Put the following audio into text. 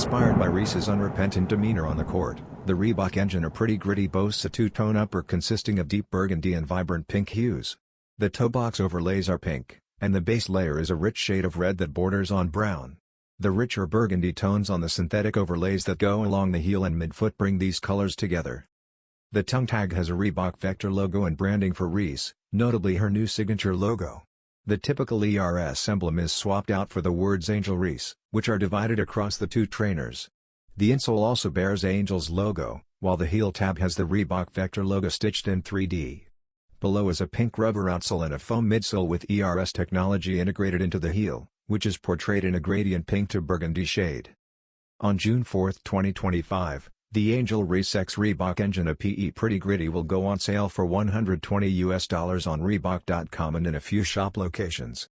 Inspired by Reese's unrepentant demeanor on the court, the Reebok engine or pretty gritty boasts a two-tone upper consisting of deep burgundy and vibrant pink hues. The toebox overlays are pink, and the base layer is a rich shade of red that borders on brown. The richer burgundy tones on the synthetic overlays that go along the heel and midfoot bring these colors together. The tongue tag has a Reebok Vector logo and branding for Reese, notably her new signature logo. The typical ERS emblem is swapped out for the words Angel Reese, which are divided across the two trainers. The insole also bears Angel's logo, while the heel tab has the Reebok Vector logo stitched in 3D. Below is a pink rubber outsole and a foam midsole with ERS technology integrated into the heel, which is portrayed in a gradient pink to burgundy shade. On June 4, 2025, the Angel Reese X Reebok engine a PE Pretty Gritty will go on sale for $120 on Reebok.com and in a few shop locations.